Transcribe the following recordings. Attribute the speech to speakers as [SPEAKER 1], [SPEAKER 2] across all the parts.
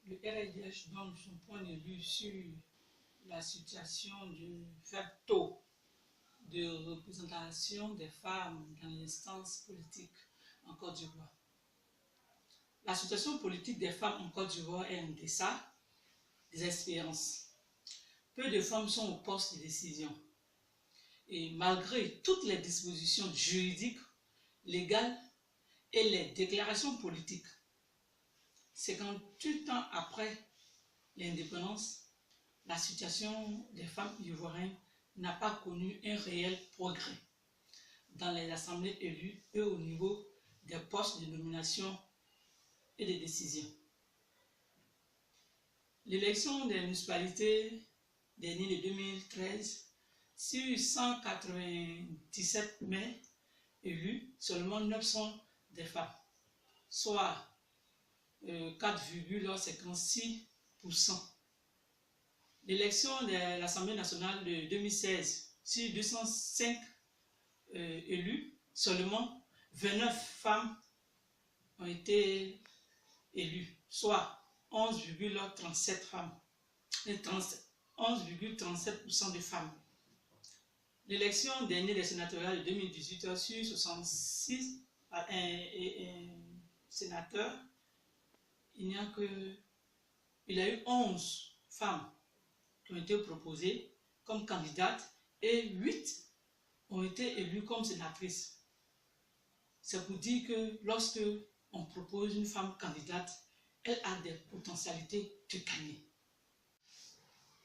[SPEAKER 1] le RDH donne son point de vue sur la situation du faible taux de représentation des femmes dans l'instance politique en Côte d'Ivoire. La situation politique des femmes en Côte d'Ivoire est en deçà des espérances. Peu de femmes sont au poste de décision. Et malgré toutes les dispositions juridiques, légales et les déclarations politiques, 58 ans après l'indépendance, la situation des femmes ivoiriennes n'a pas connu un réel progrès dans les assemblées élues et au niveau des postes de nomination et de décision. L'élection des municipalités dernière de 2013, sur 197 maires élus, seulement 900 des femmes, soit 4,56%. L'élection de l'Assemblée nationale de 2016, sur 205 élus, seulement 29 femmes ont été élues, soit 11,37 femmes, 11,37% de femmes. L'élection dernière des sénatoriales de 2018, sur 66 sénateurs, il y a eu 11 femmes qui ont été proposées comme candidates et 8 ont été élues comme sénatrices. C'est pour dire que lorsque on propose une femme candidate, elle a des potentialités de gagner.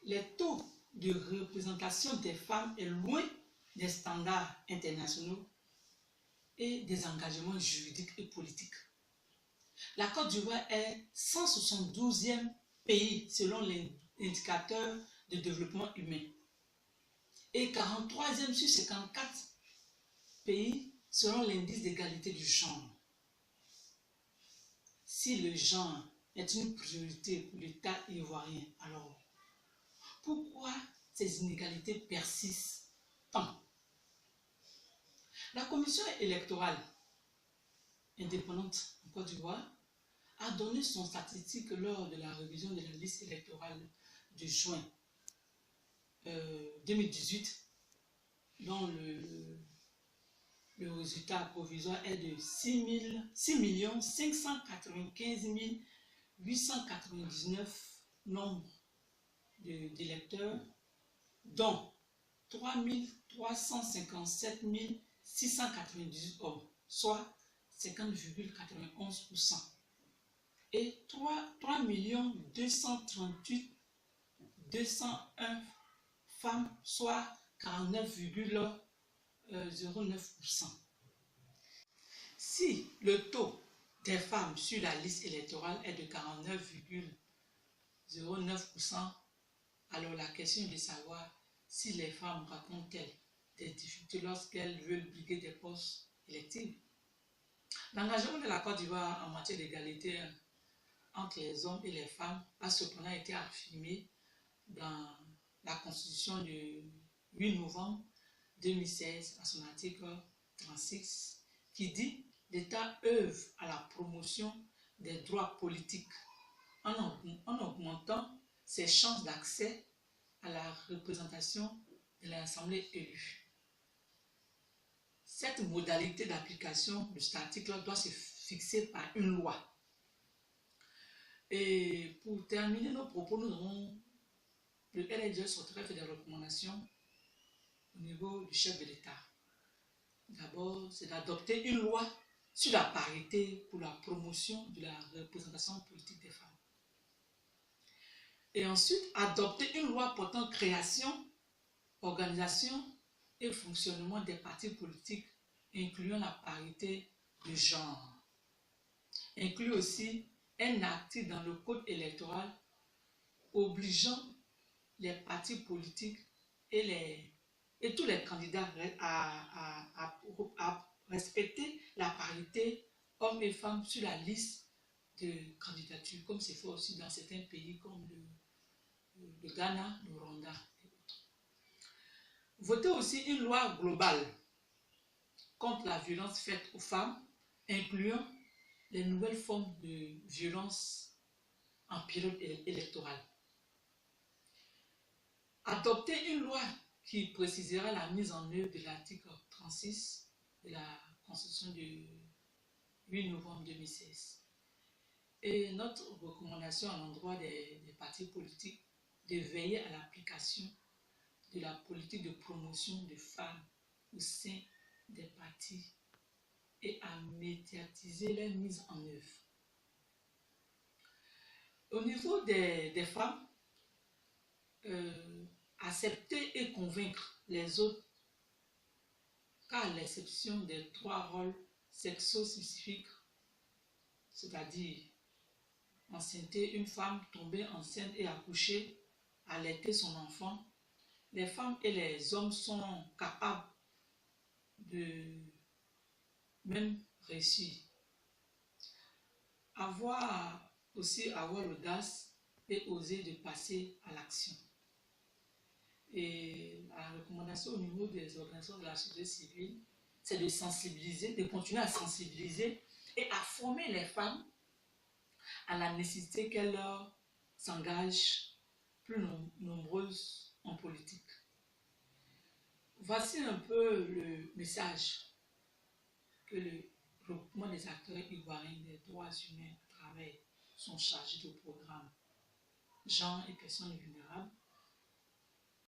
[SPEAKER 1] Les taux de représentation des femmes est loin des standards internationaux et des engagements juridiques et politiques. La Côte d'Ivoire est 172e pays selon l'indicateur de développement humain et 43e sur 54 pays selon l'indice d'égalité du genre. Si le genre est une priorité pour l'État ivoirien, alors pourquoi ces inégalités persistent tant? La commission électorale indépendante en Côte d'Ivoire a donné son statistique lors de la révision de la liste électorale de juin 2018, dont le résultat provisoire est de 6 595 899 nombres d'électeurs, dont 3 357 698 hommes, soit 50,91%, et 3 238 201 femmes, soit 49,09%. Si le taux des femmes sur la liste électorale est de 49,09%, alors la question est de savoir si les femmes rencontrent-elles des difficultés lorsqu'elles veulent briguer des postes électifs. L'engagement de la Côte d'Ivoire en matière d'égalité entre les hommes et les femmes a cependant été affirmé dans la Constitution du 8 novembre 2016 à son article 36 qui dit « L'État œuvre à la promotion des droits politiques en augmentant ses chances d'accès à la représentation de l'Assemblée élue ». Cette modalité d'application de cet article doit se fixer par une loi. Et pour terminer nos propos, nous avons le RDH sortirait fait des recommandations au niveau du chef de l'État. D'abord, c'est d'adopter une loi sur la parité pour la promotion de la représentation politique des femmes. Et ensuite, adopter une loi portant création, organisation et fonctionnement des partis politiques, incluant la parité de genre. Inclut aussi un article dans le code électoral obligeant les partis politiques et tous les candidats à respecter la parité hommes et femmes sur la liste de candidature, comme c'est fait aussi dans certains pays comme le Ghana, le Rwanda et autres. Voter aussi une loi globale contre la violence faite aux femmes, incluant les nouvelles formes de violence en période électorale. Adopter une loi qui précisera la mise en œuvre de l'article 36 de la Constitution du 8 novembre 2016. Et notre recommandation à l'endroit des partis politiques de veiller à l'application de la politique de promotion des femmes au sein des partis et à médiatiser leur mise en œuvre. Au niveau des femmes, accepter et convaincre les autres, car à l'exception des 3 rôles sexo-spécifiques, c'est-à-dire enceinte une femme, tomber enceinte et accoucher, allaiter son enfant, les femmes et les hommes sont capables de même réussir. Avoir l'audace et oser de passer à l'action. Et la recommandation au niveau des organisations de la société civile, c'est de sensibiliser, de continuer à sensibiliser et à former les femmes à la nécessité qu'elles s'engagent plus nombreuses en politique. Voici un peu le message que le regroupement des acteurs ivoiriens des droits humains à travers son chargé de programme genre et personnes vulnérables